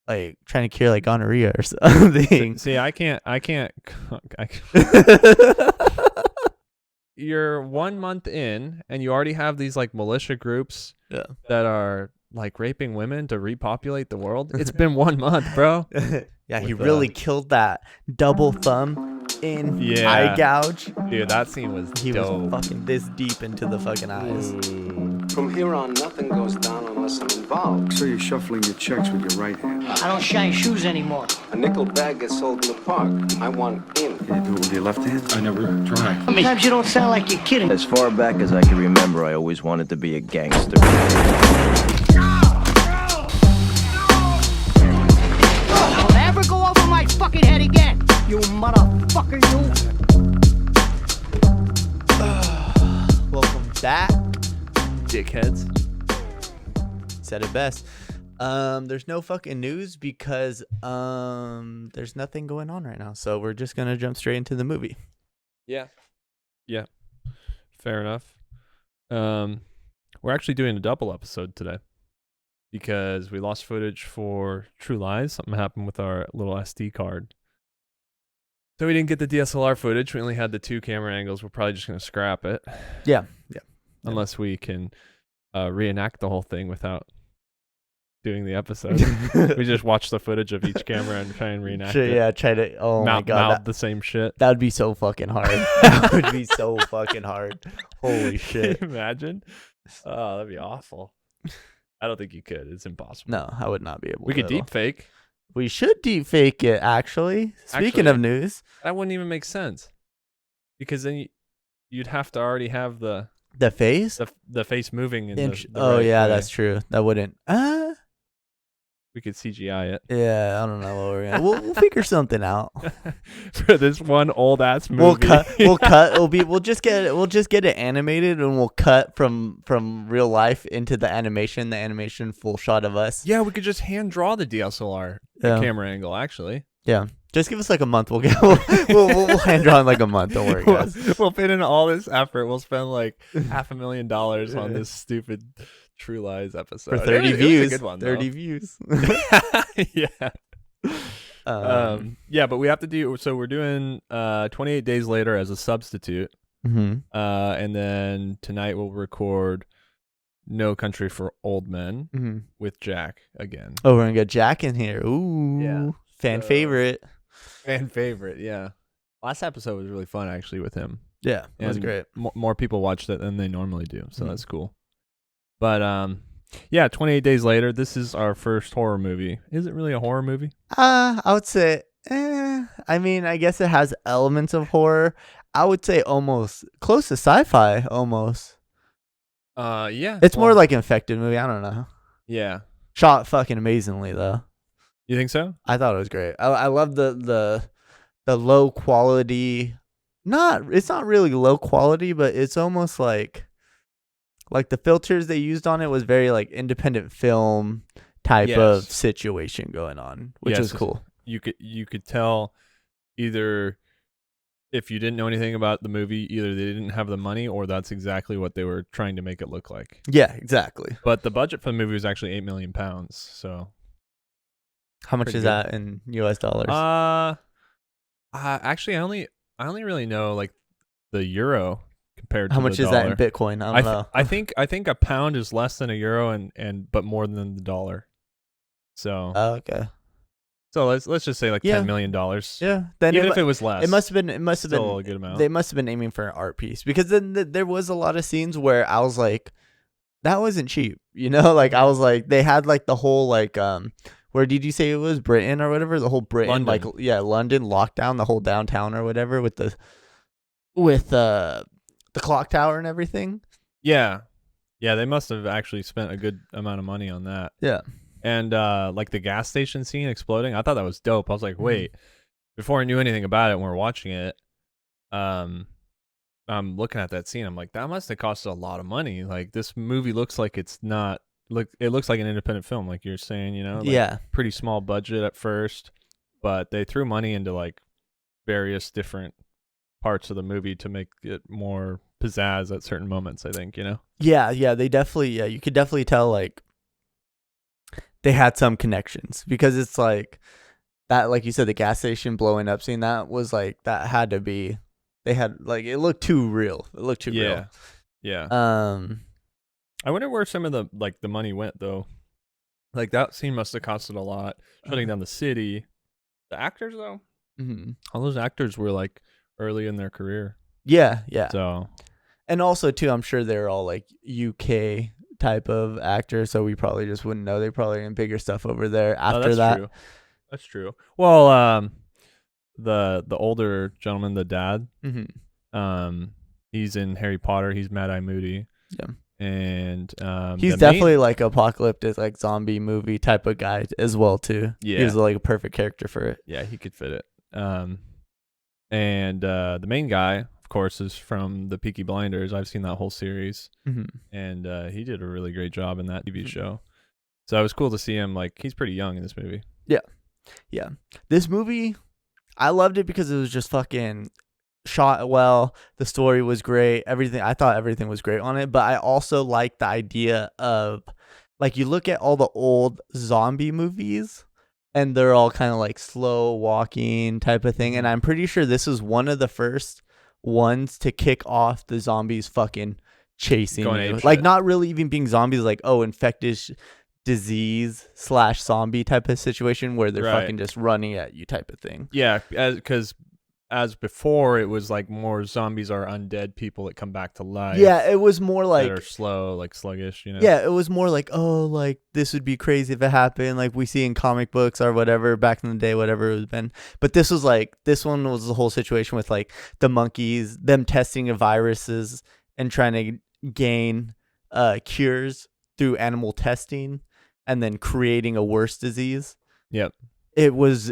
like trying to cure like gonorrhea or something. See, I can't. You're 1 month in, and you already have these like militia groups that are like raping women to repopulate the world. It's been 1 month, bro. Yeah, he really killed that double thumb in eye gouge. Dude, that scene was He dope. was fucking this deep into the fucking eyes. From here on, nothing goes down unless I'm involved. So you're shuffling your checks with your right hand. I don't shine shoes anymore. A nickel bag gets sold in the park. I want in. Can you do it with your left hand? I never tried. Sometimes you don't sound like you're kidding. As far back as I can remember, I always wanted to be a gangster. Don't ever go over my fucking head again, you motherfucker, you. Welcome back, Dickheads. said it best. There's no fucking news because there's nothing going on right now, so we're just gonna jump straight into the movie. Yeah. Fair enough. We're actually doing a double episode today because we lost footage for True Lies. Something happened with our little SD card. So we didn't get the DSLR footage. We only had the 2 camera angles. We're probably just going to scrap it. Yeah. Unless we can reenact the whole thing without doing the episode. We just watch the footage of each camera and try and reenact it. Yeah, try to. Oh my god, mouth the same shit. that would be so fucking hard. That would be so fucking hard. Holy shit. Can you imagine? Oh, that'd be awful. I don't think you could. It's impossible. No, I would not be able. We to could deep fake. We should deep fake it. Actually, speaking of news, That wouldn't even make sense because then you'd have to already have the face. the face moving. In the Oh right yeah, way. that's true. That wouldn't. We could CGI it Yeah, I don't know what we're gonna. We'll figure something out. for this one old ass movie. We'll cut. We'll just get it animated, and we'll cut from real life into the animation full shot of us. Yeah, we could just hand draw the DSLR camera angle. Actually, yeah. Just give us like a month. We'll hand draw in like a month. Don't worry, guys. We'll put in all this effort. We'll spend like $500,000 on this stupid True Lies episode For 30 views. It was a good one, 30 views. Yeah. Yeah, but we have to do. So we're doing 28 Days Later as a substitute. Mm-hmm. And then tonight we'll record No Country for Old Men with Jack again. Oh, we're gonna get Jack in here. Ooh, Yeah. Fan favorite. Fan favorite, yeah. Last episode was really fun actually with him. Yeah, it was And great. More people watched it than they normally do, so that's cool. But yeah, 28 Days Later. This is our first horror movie. Is it really a horror movie? I would say. I mean, I guess it has elements of horror. I would say almost close to sci-fi. Almost. Yeah. It's more like an infected movie. I don't know. Yeah. Shot fucking amazingly though. You think so? I thought it was great. I love the low quality. It's not really low quality, but it's almost like the filters they used on it was very like independent film type of situation going on, which is cool. You could tell either if you didn't know anything about the movie, either they didn't have the money or that's exactly what they were trying to make it look like. Yeah, exactly. But the budget for the movie was actually £8 million. So how much is that in US dollars? Actually, I only really know like the euro compared to how much the is dollar. that in Bitcoin? I don't know. I think a pound is less than a euro and but more than the dollar. So okay. So let's just say like $10 million. Yeah. Then even if it was less, it must have been still a good amount. They must have been aiming for an art piece because then there was a lot of scenes where I was like, that wasn't cheap. You know, like I was like, they had like the whole like where did you say it was Britain or whatever? The whole Britain, London. London lockdown, the whole downtown or whatever with the clock tower and everything. Yeah, they must have actually spent a good amount of money on that. Yeah, and like the gas station scene exploding, I thought that was dope. I was like, wait, before I knew anything about it, when we were watching it, I'm looking at that scene. I'm like, that must have cost a lot of money. Like this movie looks like it's not. It looks like an independent film, like you're saying, you know? Like, pretty small budget at first, but they threw money into like various different parts of the movie to make it more pizzazz at certain moments, I think, you know? Yeah, they definitely, you could definitely tell like they had some connections, because it's like that, like you said, the gas station blowing up scene, that was like, that had to be, they had like, it looked too real. It looked too real. Yeah. Um, I wonder where some of the money went though. Like that scene must have costed a lot. Shutting down the city. The actors though, all those actors were like early in their career. yeah. So, And also too, I'm sure they're all like UK type of actors, so we probably just wouldn't know. They probably in bigger stuff over there after that. True. That's true. Well, the older gentleman, the dad, he's in Harry Potter. He's Mad Eye Moody. Yeah. And he's definitely like apocalyptic, like zombie movie type of guy as well too. Yeah. He's like a perfect character for it. Yeah, he could fit it. And the main guy, of course, is from the Peaky Blinders. I've seen that whole series, and he did a really great job in that TV show. So it was cool to see him. Like, he's pretty young in this movie. Yeah. This movie, I loved it because it was just fucking shot well. The story was great. I thought everything was great on it. But I also like the idea of, like, you look at all the old zombie movies and they're all kind of like slow walking type of thing. And I'm pretty sure this is one of the first ones to kick off the zombies fucking chasing Going you. ape Like, shit. not really even being zombies, like, oh, infectious disease / zombie type of situation where they're Right. fucking just running at you type of thing. Yeah, because as before, it was like more zombies are undead people that come back to life. Yeah, it was more that like, are slow, like sluggish. You know. yeah, it was more like, oh, like this would be crazy if it happened, like we see in comic books or whatever back in the day, whatever it was been. But this was like, this one was the whole situation with like the monkeys, them testing viruses and trying to gain cures through animal testing and then creating a worse disease. Yep. It was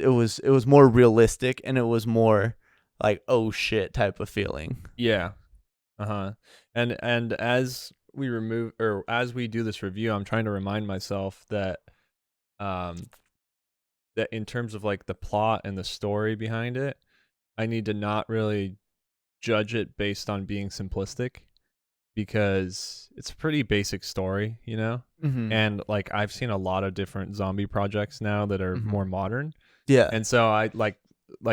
more realistic, and it was more like, oh shit type of feeling. Yeah. And as we do this review, I'm trying to remind myself that that in terms of like the plot and the story behind it, I need to not really judge it based on being simplistic, because it's a pretty basic story, you know? And like I've seen a lot of different zombie projects now that are more modern. Yeah. And so I like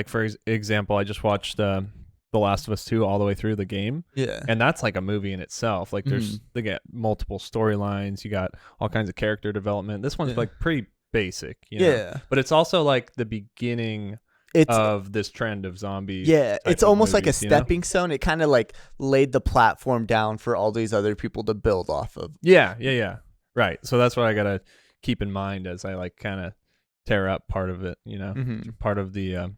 for example, I just watched The Last of Us 2 all the way through the game. Yeah. And that's like a movie in itself. Like they get multiple storylines, you got all kinds of character development. This one's like pretty basic, you know? Yeah. But it's also like the beginning of this trend of zombies. Yeah, it's almost like a movies, you know? stepping stone. It kind of like laid the platform down for all these other people to build off of. Yeah. Right. So that's what I gotta keep in mind as I like kind of tear up part of it, you know, part of the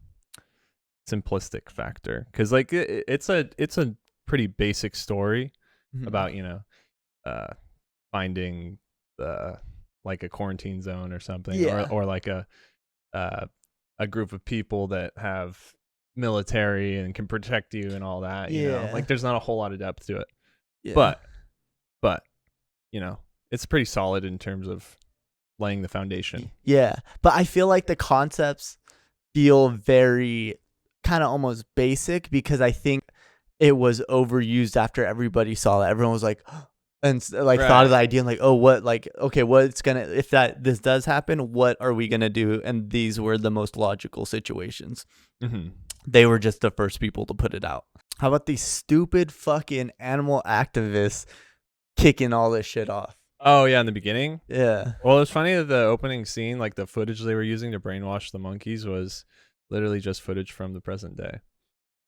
simplistic factor, because like it's a pretty basic story about, you know, finding like a quarantine zone or something, or like a group of people that have military and can protect you and all that. You know, like there's not a whole lot of depth to it. Yeah. But you know, it's pretty solid in terms of laying the foundation. Yeah, but I feel like the concepts feel very kind of almost basic, because I think it was overused after everybody saw it. Everyone was like, and like thought of the idea and like, oh, what, like, okay, what's gonna, if this does happen, what are we gonna do? And these were the most logical situations. They were just the first people to put it out. How about these stupid fucking animal activists kicking all this shit off? Oh yeah, in the beginning. Yeah. Well, it's funny that the opening scene, like the footage they were using to brainwash the monkeys, was literally just footage from the present day.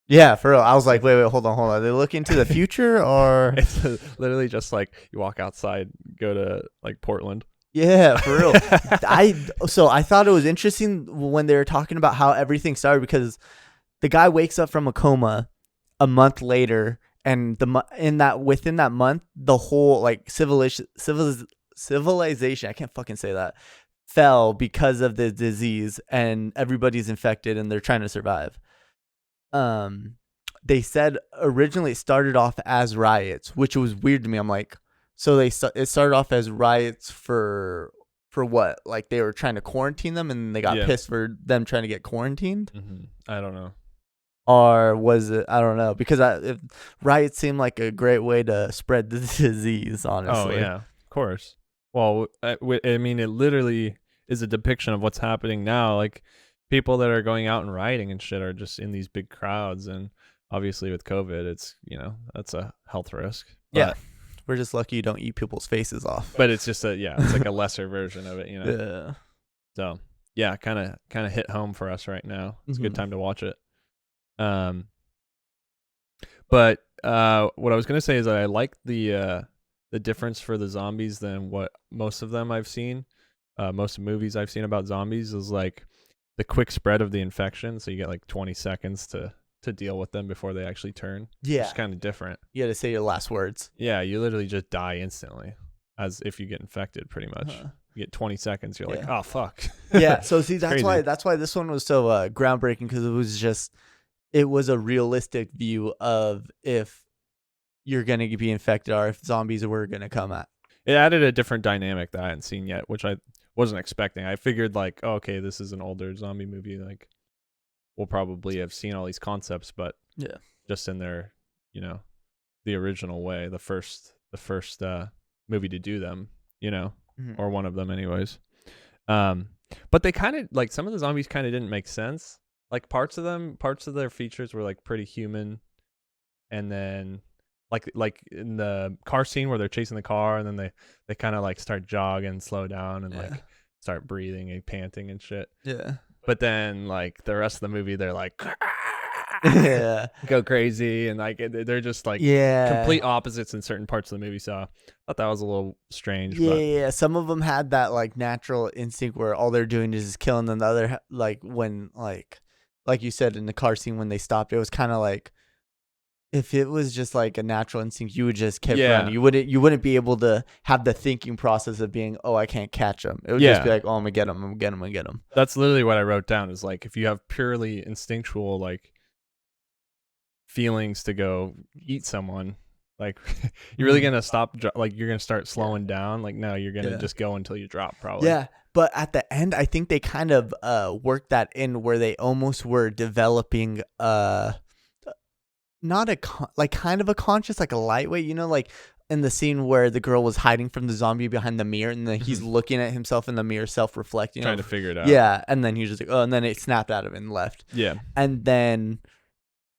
Yeah, for real. I was like, wait, hold on. Are they looking to the future or? It's literally just like you walk outside, go to like Portland. Yeah, for real. I thought it was interesting when they were talking about how everything started, because the guy wakes up from a coma a month later, and within that month, the whole like civilization, I can't fucking say that, fell because of the disease, and everybody's infected and they're trying to survive. They said originally it started off as riots, which was weird to me. I'm like, so it started off as riots for what? Like they were trying to quarantine them, and they got pissed for them trying to get quarantined. I don't know. Or was it? I don't know, because riots seem like a great way to spread the disease, honestly. Oh yeah, of course. Well, I mean, it literally is a depiction of what's happening now. Like people that are going out and rioting and shit are just in these big crowds, and obviously with COVID, it's that's a health risk. Yeah, we're just lucky you don't eat people's faces off. But it's just it's like a lesser version of it, Yeah. So yeah, kind of hit home for us right now. It's a good time to watch it. But what I was gonna say is that I like the difference for the zombies than what most of them I've seen. Most movies I've seen about zombies is like the quick spread of the infection. So you get like 20 seconds to deal with them before they actually turn. Yeah. It's kind of different. You got to say your last words. Yeah, you literally just die instantly, as if you get infected. Pretty much, you get 20 seconds. You're like, oh fuck. Yeah. So see, Crazy. that's why this one was so groundbreaking, because it was a realistic view of if you're gonna be infected or if zombies were gonna come at. It added a different dynamic that I hadn't seen yet, which I wasn't expecting. I figured like, oh, okay, this is an older zombie movie. Like, we'll probably have seen all these concepts, but just in their, the original way, the first movie to do them, or one of them anyways. But they kind of like, some of the zombies kind of didn't make sense. Like parts of their features were like pretty human, and then like in the car scene where they're chasing the car, and then they kind of like start jogging, slow down, and like start breathing and panting and shit. Yeah. But then like the rest of the movie, they're like go crazy, and like they're just like complete opposites in certain parts of the movie. So I thought that was a little strange. Yeah. Some of them had that like natural instinct where all they're doing is just killing them. The other, like when like you said in the car scene when they stopped, it was kind of like, if it was just like a natural instinct, you would just keep running. You wouldn't be able to have the thinking process of being, oh, I can't catch them. It would just be like, oh, I'm gonna get them. I'm gonna get them. That's literally what I wrote down. Is like, if you have purely instinctual like feelings to go eat someone, like you're really gonna stop. Like you're gonna start slowing down. Like no, you're gonna just go until you drop. Probably. Yeah. But at the end, I think they kind of worked that in where they almost were developing not kind of a conscious, like a lightweight, like in the scene where the girl was hiding from the zombie behind the mirror, and then he's looking at himself in the mirror, self-reflecting, trying to figure it out. Yeah, and then he was just like, oh, and then it snapped out of it and left. Yeah, and then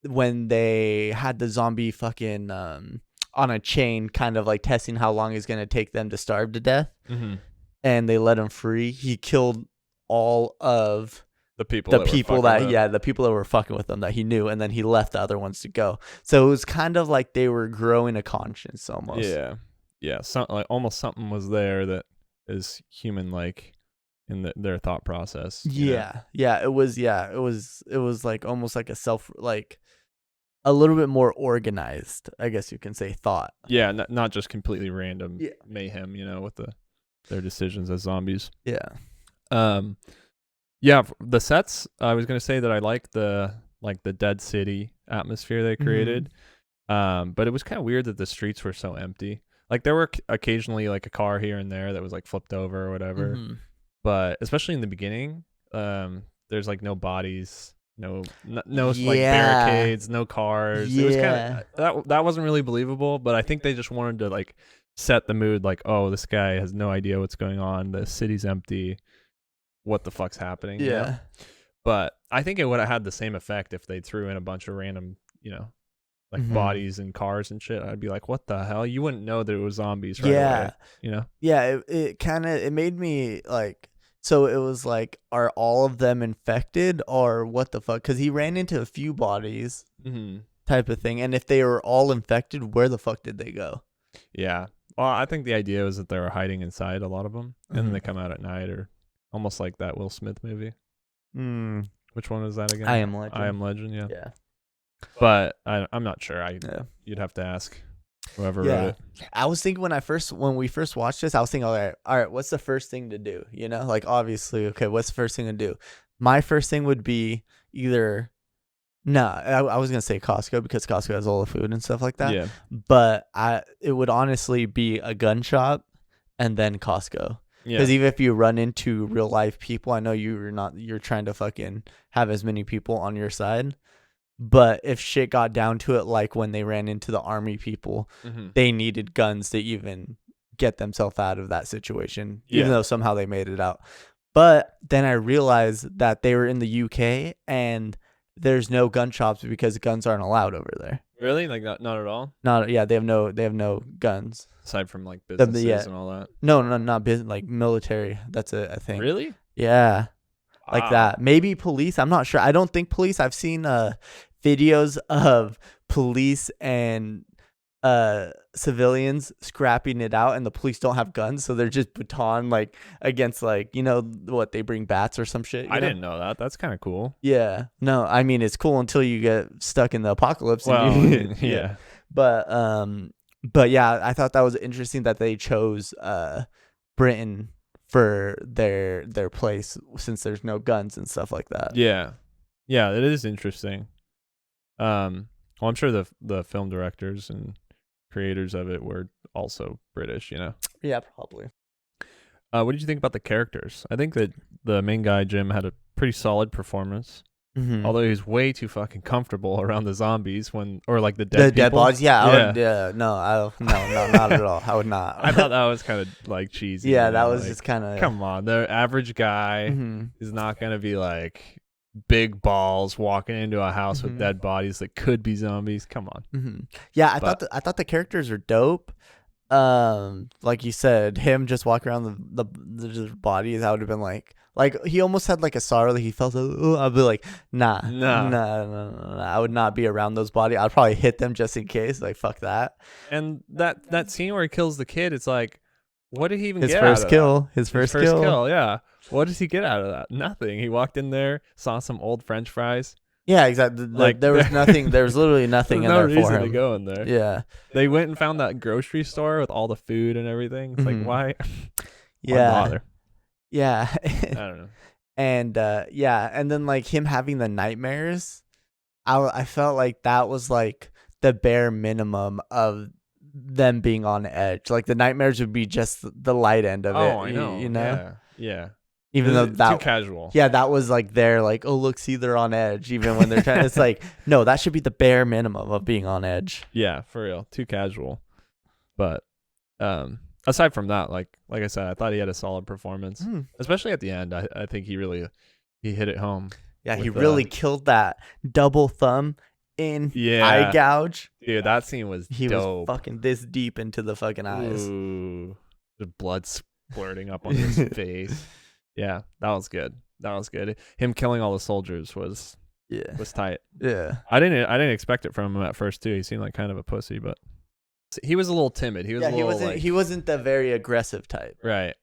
when they had the zombie fucking on a chain, kind of like testing how long it's gonna take them to starve to death, and they let him free, he killed all of the people that were fucking with them that he knew, and then he left the other ones to go. So it was kind of like they were growing a conscience almost. Yeah. Like almost something was there that is human, like in their thought process. Yeah. It was like almost like a little bit more organized, I guess you can say, thought. Yeah, not just completely random mayhem, with their decisions as zombies. Yeah. Yeah, the sets. I was gonna say that I like the dead city atmosphere they created, but it was kind of weird that the streets were so empty. Like there were occasionally like a car here and there that was like flipped over or whatever, but especially in the beginning, there's like no bodies, no like barricades, no cars. It was kind of that wasn't really believable, but I think they just wanted to like set the mood, like, oh, this guy has no idea what's going on. The city's empty. What the fuck's happening? Yeah. But I think it would have had the same effect if they threw in a bunch of random, like bodies and cars and shit. I'd be like, what the hell? You wouldn't know that it was zombies right away, Yeah, it made me like, so it was like, are all of them infected or what the fuck? Because he ran into a few bodies type of thing. And if they were all infected, where the fuck did they go? Yeah. Well, I think the idea was that they were hiding inside, a lot of them, and then they come out at night, or almost like that Will Smith movie. Which one is that again? I Am Legend. I Am Legend, yeah. Yeah. But I'm not sure. You'd have to ask whoever wrote it. I was thinking when we first watched this, I was thinking, all right, what's the first thing to do? Like obviously, okay, what's the first thing to do? My first thing would be either, I was gonna say Costco, because Costco has all the food and stuff like that. Yeah. But it would honestly be a gun shop and then Costco. Because even if you run into real life people, I know you're trying to fucking have as many people on your side. But if shit got down to it, like when they ran into the army people, they needed guns to even get themselves out of that situation, even though somehow they made it out. But then I realized that they were in the UK and there's no gun shops because guns aren't allowed over there. Really? Like not at all? They have no guns. Aside from like The- businesses yeah. and all that. No, not business, like military. That's a thing. Really? Yeah. Like Wow. that. Maybe police. I'm not sure. I don't think police. I've seen videos of police and civilians scrapping it out, and the police don't have guns, so they're just baton like against like what they bring bats or some shit. I didn't know that. That's kind of cool. Yeah. No, I mean it's cool until you get stuck in the apocalypse. Well, and yeah. But yeah, I thought that was interesting that they chose Britain for their place since there's no guns and stuff like that. Yeah. Yeah, it is interesting. Well, I'm sure the film directors and creators of it were also British, Yeah, probably. What did you think about the characters? I think that the main guy, Jim, had a pretty solid performance. Mm-hmm. Although he was way too fucking comfortable around the zombies or like the dead The dead people. bodies, yeah, Yeah. no, not at all. I would not. I thought that was kind of like cheesy. yeah, that know, was like, just kind of. Come on, the average guy is not gonna be like big balls walking into a house with dead bodies that could be zombies. Come on. Mm-hmm. Yeah, I thought the characters are dope. Like you said, him just walking around the bodies, I would have been like he almost had like a sorrow that he felt. I'd be like, nah. I would not be around those bodies. I'd probably hit them just in case. Like, fuck that. And that scene where he kills the kid, it's like, what did he even His get first out of kill. that? His first kill. Yeah. What does he get out of that? Nothing. He walked in there, saw some old French fries. Yeah, exactly. Like, there was nothing. There was literally nothing in no there for reason him. to go in there. Yeah. They went and found that grocery store with all the food and everything. It's like, why? Yeah. Why bother? Yeah. I don't know. And and then like him having the nightmares, I felt like that was like the bare minimum of them being on edge. Like the nightmares would be just the light end of it. Oh, I know. You know? Yeah. Even though Too that casual. Yeah, that was like they're like, oh look, see, they're on edge even when they're trying. It's like, no, that should be the bare minimum of being on edge. Yeah, for real. Too casual. But aside from that, like I said, I thought he had a solid performance, especially at the end. I think he hit it home. Yeah, he with, really killed that double thumb in Yeah. eye gouge. Dude, that scene was He dope. was fucking this deep into the fucking eyes. Ooh, the blood splurting up on his face. Yeah, that was good. Him killing all the soldiers was tight. Yeah. I didn't expect it from him at first too. He seemed like kind of a pussy, but he was a little timid. He was a little he wasn't the very aggressive type. right.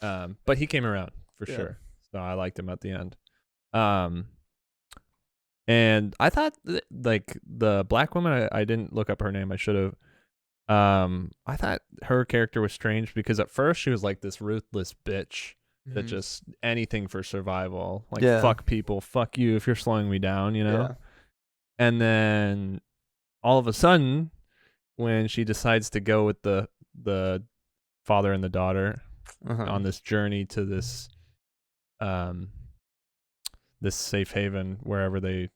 But he came around for sure. So I liked him at the end. And I thought like the black woman, I didn't look up her name. I should have. I thought her character was strange because at first she was like this ruthless bitch that just anything for survival, like fuck people, fuck you if you're slowing me down, Yeah. And then all of a sudden, when she decides to go with the father and the daughter on this journey to this this safe haven wherever they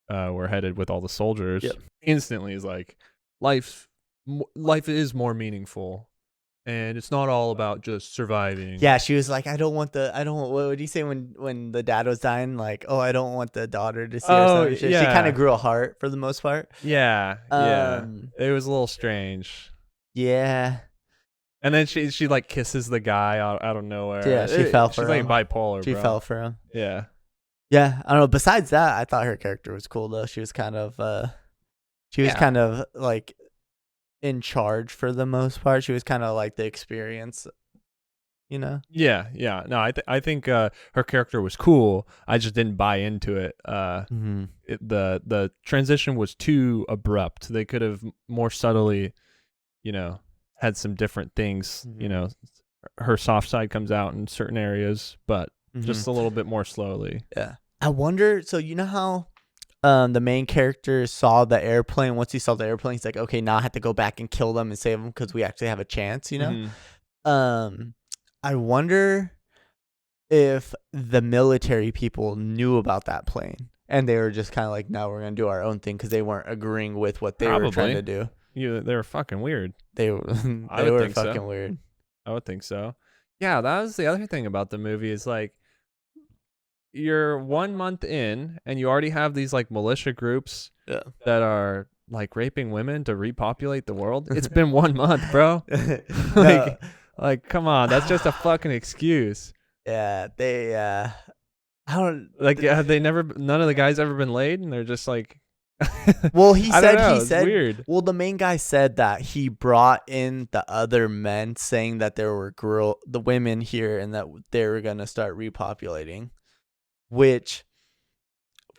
were headed with all the soldiers, instantly is like life is more meaningful. And it's not all about just surviving. Yeah, she was like, what would you say when the dad was dying? Like, oh, I don't want the daughter to see her. She kind of grew a heart for the most part. Yeah. It was a little strange. Yeah. And then she like kisses the guy out of nowhere. Yeah, she fell for him. She's like bipolar, She bro. fell for him. Yeah. Yeah, I don't know. Besides that, I thought her character was cool though. She was kind of kind of like in charge for the most part. She was kind of like the experience, Yeah. No, I think her character was cool. I just didn't buy into it. The transition was too abrupt. They could have more subtly, had some different things. Her soft side comes out in certain areas, but just a little bit more slowly. Yeah. I wonder. So you know how the main character saw the airplane. Once he saw the airplane, he's like, okay, now I have to go back and kill them and save them because we actually have a chance, I wonder if the military people knew about that plane and they were just kind of like, no, we're going to do our own thing because they weren't agreeing with what they were trying to do. They were fucking weird. They were I would think fucking so. weird. I would think so. Yeah, that was the other thing about the movie is like you're 1 month in and you already have these like militia groups Yeah. that are like raping women to repopulate the world. It's been 1 month, bro. No. Like come on, that's just a fucking excuse. Yeah, they I don't Like have they never none of the guys ever been laid and they're just like Well, he I don't said know, he it's said weird. well, the main guy said that he brought in the other men saying that there were the women here and that they were going to start repopulating, which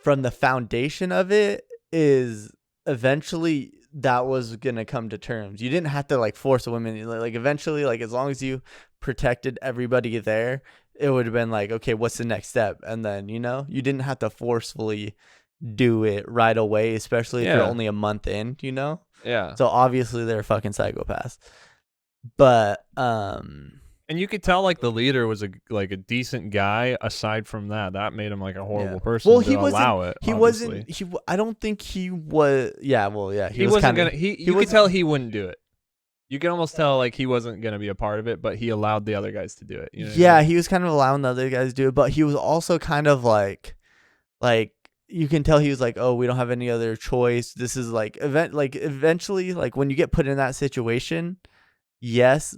from the foundation of it is eventually that was going to come to terms. You didn't have to like force a woman, like eventually, like as long as you protected everybody there, it would have been like, okay, what's the next step? And then, you didn't have to forcefully do it right away, especially if you're Yeah. only a month in, Yeah. So obviously they're fucking psychopaths. But And you could tell like the leader was a decent guy. Aside from that, that made him like a horrible person. well, to he wasn't. allow it. He obviously. wasn't. I don't think he was. Yeah. Well, yeah. He wasn't kinda, gonna. You could tell he wouldn't do it. You can almost tell like he wasn't gonna be a part of it, but he allowed the other guys to do it. You know what I Yeah, mean? he was kind of allowing the other guys to do it, but he was also kind of like you can tell he was like, oh, we don't have any other choice. This is like eventually, like when you get put in that situation, yes,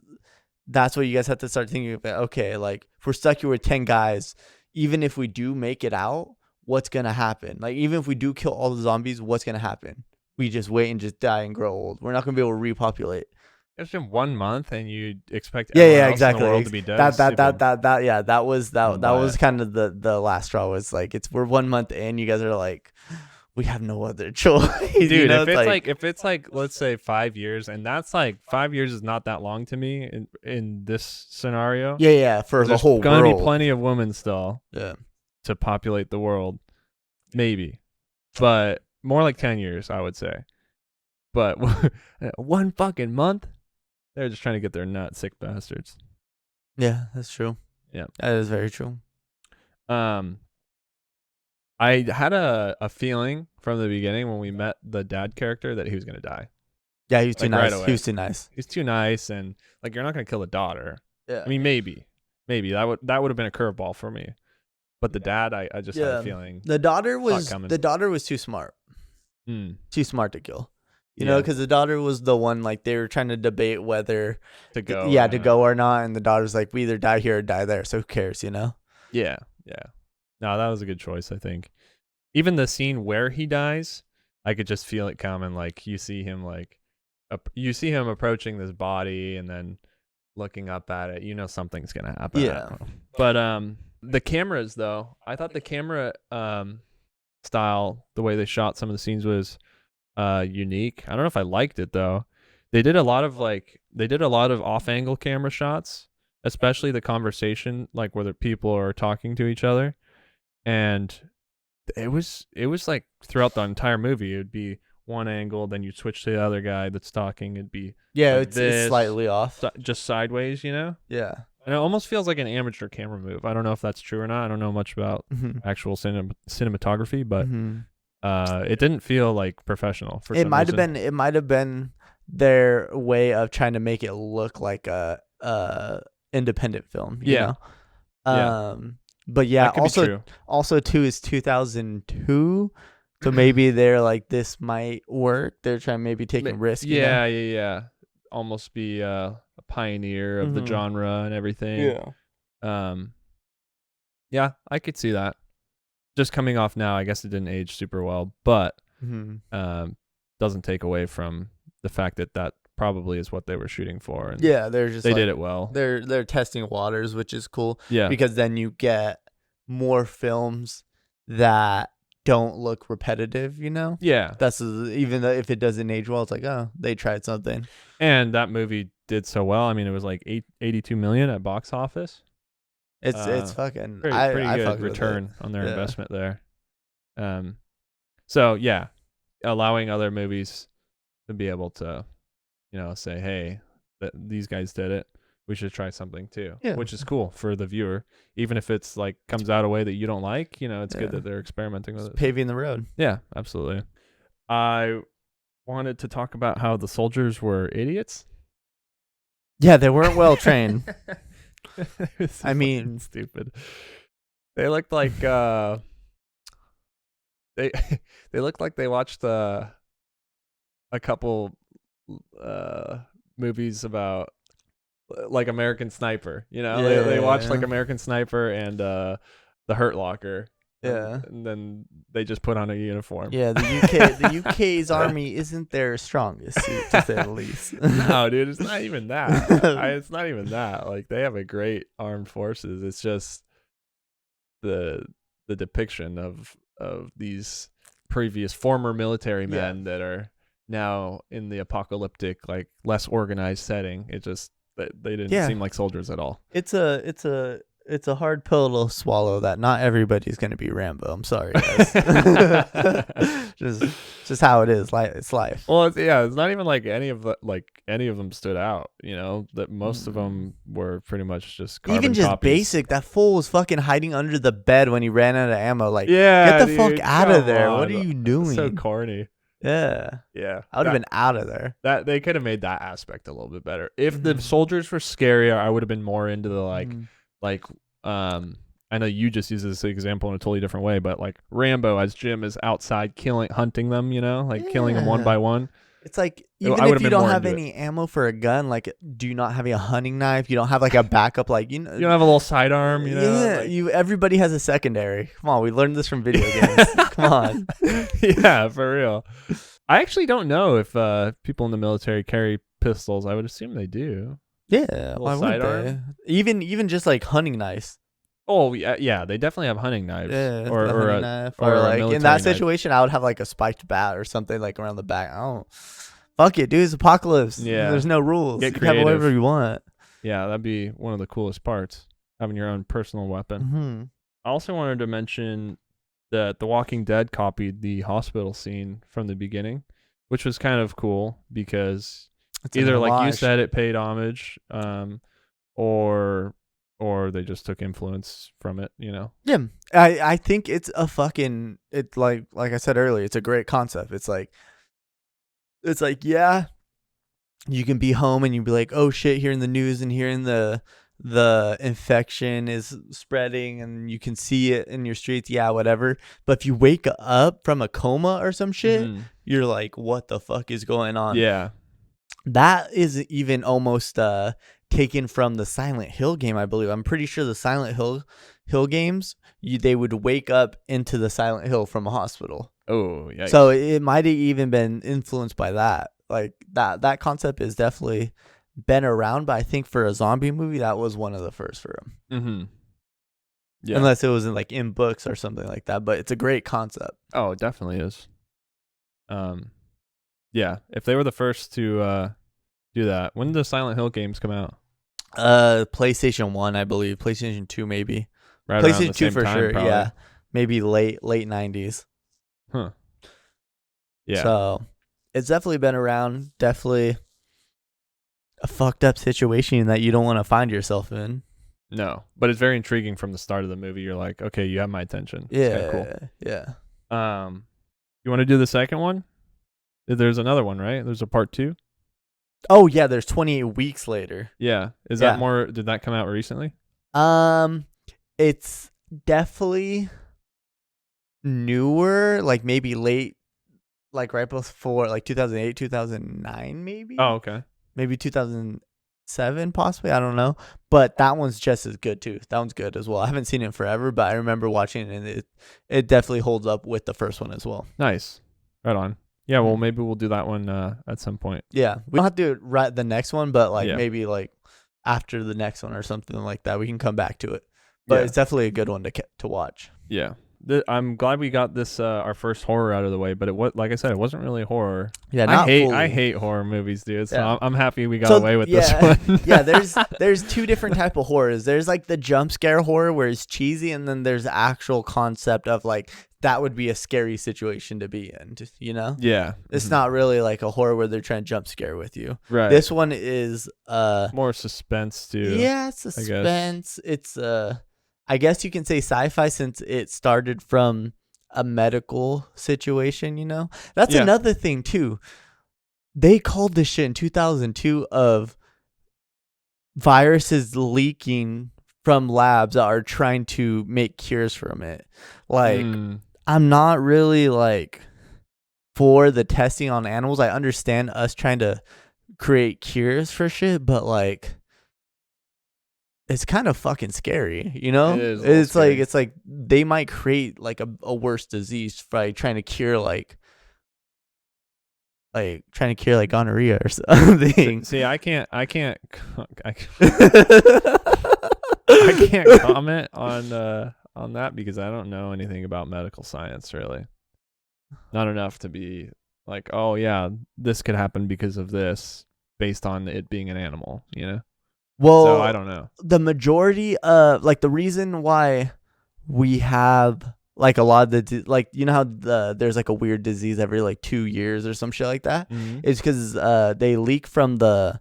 that's what you guys have to start thinking about. Okay, like if we're stuck here with 10 guys, even if we do make it out, what's gonna happen? Like even if we do kill all the zombies, what's gonna happen? We just wait and just die and grow old. We're not gonna be able to repopulate. It's been 1 month, and you expect Yeah, everyone else exactly. in the world to be dead. That was buy kind of the last straw. Was like we're 1 month in, you guys are like, we have no other choice. Dude, if it's like let's say 5 years, and that's like 5 years is not that long to me in this scenario. yeah, for the There's whole gonna world. be plenty of women still Yeah, to populate the world, maybe, but more like 10 years, I would say. But 1 fucking month, they're just trying to get their nut, sick bastards. yeah, that's true. Yeah, That is very true. I had a feeling from the beginning when we met the dad character that he was gonna die. Yeah, he was too Like, right nice. away. He was too nice. He's too nice, and like you're not gonna kill the daughter. Yeah, I mean, maybe that would have been a curveball for me. But the dad, I just had a feeling. the daughter was coming. too smart. Mm, Too smart to kill. You know, because the daughter was the one, like, they were trying to debate whether to go. to go or not. And the daughter's like, we either die here or die there. So who cares, Yeah. No, that was a good choice, I think. Even the scene where he dies, I could just feel it coming. Like you see him approaching this body and then looking up at it. You know something's gonna happen. Yeah. But the cameras though, I thought the camera style, the way they shot some of the scenes was unique. I don't know if I liked it though. They did a lot of off-angle camera shots, especially the conversation, like where the people are talking to each other, and it was like throughout the entire movie, it would be one angle, then you'd switch to the other guy that's talking. It'd be like it's slightly off. just sideways, Yeah. And it almost feels like an amateur camera move. I don't know if that's true or not. I don't know much about actual cinematography, but it didn't feel like professional. For It some might have reason. been. It might have been their way of trying to make it look like a independent film. You Yeah. know? But yeah, That could be true. also too is 2002, so maybe they're like, this might work. They're trying maybe taking risks. Yeah. Almost be a pioneer of the genre and everything. Yeah, I could see that. Just coming off now, I guess it didn't age super well, but doesn't take away from the fact that probably is what they were shooting for. And Yeah, they're just they did it well. They're testing waters, which is cool. Yeah, Because then you get more films that don't look repetitive, yeah. That's even though if it doesn't age well, it's like, oh, they tried something. And that movie did so well. I mean, it was like 82 million at box office. It's fucking Pretty I good fuck with return it. on their Yeah. investment there. So yeah, allowing other movies to be able to, say, hey, these guys did it. We should try something too. Yeah. Which is cool for the viewer, even if it's like comes out a way that you don't like. It's good Yeah. that they're experimenting with it. Paving the road. Yeah, absolutely. I wanted to talk about how the soldiers were idiots. Yeah, they weren't well trained. I mean, stupid. They looked like they they looked like they watched a couple movies about like American Sniper. You know, they watched like American Sniper and The Hurt Locker. Yeah. And then they just put on a uniform. Yeah, the UK's army isn't their strongest suit, to say the least. No, dude, it's not even that. It's not even that. Like, they have a great armed forces. It's just the depiction of these previous former military men that are now in the apocalyptic, like, less organized setting. It just they didn't seem like soldiers at all. It's a hard pill to swallow that not everybody's going to be Rambo. I'm sorry, guys. just how it is. Like, it's life. Well, it's not even like any of them stood out. You know, that most of them were pretty much just carbon even just copies. basic. That fool was fucking hiding under the bed when he ran out of ammo. Like, yeah, get the fuck dude, out of come there. on. What are you doing? So corny. Yeah, I would have been out of there. That they could have made that aspect a little bit better. If the soldiers were scarier, I would have been more into the I know you just use this example in a totally different way, but like Rambo as Jim is outside hunting them, you know, like killing them one by one. It's like, even if you don't have any ammo for a gun, like, do you not have a hunting knife? You don't have like a backup, like, you know, you don't have a little sidearm, you know? Yeah, like, everybody has a secondary. Come on, we learned this from video games. Come on. Yeah, for real. I actually don't know if people in the military carry pistols. I would assume they do. Yeah, why would they? Even just like hunting knives. Oh yeah, they definitely have hunting knives. Yeah, or a a hunting knife. or Or a like in military that knife. situation, I would have like a spiked bat or something like around the back. I don't. Fuck it, dude. It's apocalypse. Yeah. There's no rules. Get You can have creative. whatever you want. Yeah, that'd be one of the coolest parts, having your own personal weapon. Mm-hmm. I also wanted to mention that The Walking Dead copied the hospital scene from the beginning, which was kind of cool because either, like you said, it paid homage, or they just took influence from it, you know? Yeah, I think it's a fucking, it's like I said earlier, it's a great concept. It's like, yeah, you can be home and you'd be like, oh shit, hearing the news and hearing the infection is spreading and you can see it in your streets. Yeah, whatever. But if you wake up from a coma or some shit, you're like, what the fuck is going on? Yeah. That is even almost taken from the Silent Hill game, I believe. I'm pretty sure the Silent Hill games, they would wake up into the Silent Hill from a hospital. Oh, yeah. So it might have even been influenced by that. Like that concept is definitely been around, but I think for a zombie movie, that was one of the first for them. Mm-hmm. Yeah. Unless it was in books or something like that, but it's a great concept. Oh, it definitely is. Yeah, if they were the first to do that. When did the Silent Hill games come out? PlayStation 1, I believe. PlayStation 2, maybe. Right around PlayStation the 2 same for time, sure. probably. Yeah. Maybe late 90s. Huh. Yeah. So it's definitely been around. Definitely a fucked up situation that you don't want to find yourself in. No, but it's very intriguing from the start of the movie. You're like, okay, you have my attention. It's Yeah. kinda Yeah. cool. You want to do the second one? There's another one, right? There's a part 2. Oh yeah, there's 28 weeks later. Yeah. Is Yeah. that more? Did that come out recently? It's definitely newer, like maybe late, like right before, like 2008, 2009, maybe. Oh, okay. Maybe 2007, possibly. I don't know. But that one's just as good too. That one's good as well. I haven't seen it in forever, but I remember watching it, and it definitely holds up with the first one as well. Nice. Right on. Yeah. Well, maybe we'll do that one at some point. Yeah, we don't have to do it right the next one, but like Yeah. maybe like after the next one or something like that, we can come back to it. But Yeah. it's definitely a good one to watch. Yeah. I'm glad we got this our first horror out of the way, but like I said, it wasn't really horror. Yeah, I not hate fully. I hate horror movies, dude. So Yeah. I'm happy we got away with this yeah, one. yeah, there's two different type of horrors. There's like the jump scare horror where it's cheesy, and then there's the actual concept of like that would be a scary situation to be in, you know? Yeah. It's not really like a horror where they're trying to jump scare with you. right. This one is more suspense too. yeah, it's suspense. It's I guess you can say sci-fi since it started from a medical situation, you know? That's Yeah. another thing too. They called this shit in 2002 of viruses leaking from labs that are trying to make cures from it. Like, I'm not really like for the testing on animals. I understand us trying to create cures for shit, but like, it's kind of fucking scary, you know? It is a little scary. It's like they might create like a worse disease by trying to cure like gonorrhea or something. See, I can't I can't comment on that because I don't know anything about medical science really. Not enough to be like, oh yeah, this could happen because of this based on it being an animal, you know? Well, So I don't know. The majority of like the reason why we have like a lot of like, you know how there's like a weird disease every like 2 years or some shit like that, is because they leak from the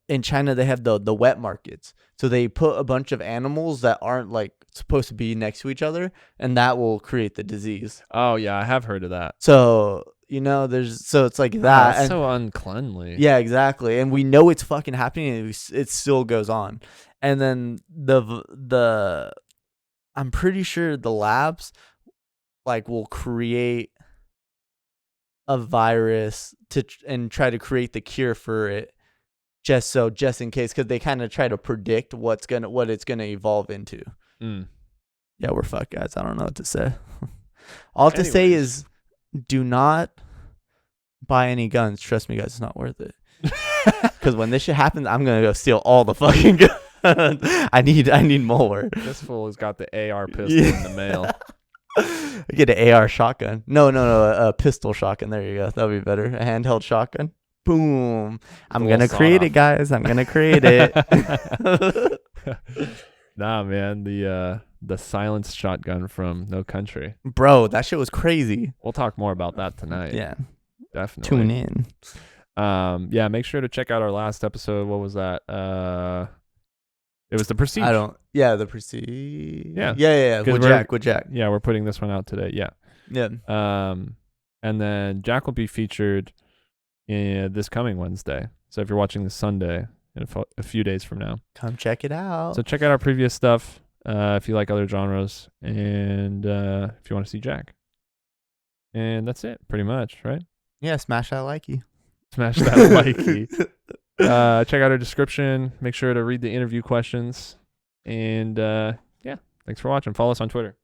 in China. They have the wet markets, so they put a bunch of animals that aren't like supposed to be next to each other, and that will create the disease. Oh yeah, I have heard of that. So you know, so it's like that. That's and, so uncleanly. Yeah, exactly. And we know it's fucking happening, and it still goes on. And then I'm pretty sure the labs like will create a virus and try to create the cure for it, just in case, because they kind of try to predict what it's gonna evolve into. Yeah, we're fucked, guys. I don't know what to say. All I have to say is, do not buy any guns. Trust me, guys, it's not worth it. Because when this shit happens, I'm gonna go steal all the fucking guns. I need more. This fool has got the AR pistol in the mail. Get an AR shotgun. No, a pistol shotgun. There you go. That'll be better. A handheld shotgun. Boom. I'm gonna create it, guys. I'm gonna create it. Nah, man. The silenced shotgun from No Country. Bro, that shit was crazy. We'll talk more about that tonight. Yeah. Definitely. Tune in. Yeah, make sure to check out our last episode. What was that? It was the Prestige. The Prestige. Yeah. Yeah. With Jack. Yeah, we're putting this one out today. Yeah. Yeah. And then Jack will be featured this coming Wednesday. So if you're watching this Sunday, in a few days from now, come check it out. So check out our previous stuff if you like other genres, and if you want to see Jack. And that's it, pretty much, right? Yeah, smash that likey. Smash that likey. Check out our description. Make sure to read the interview questions. And yeah, thanks for watching. Follow us on Twitter.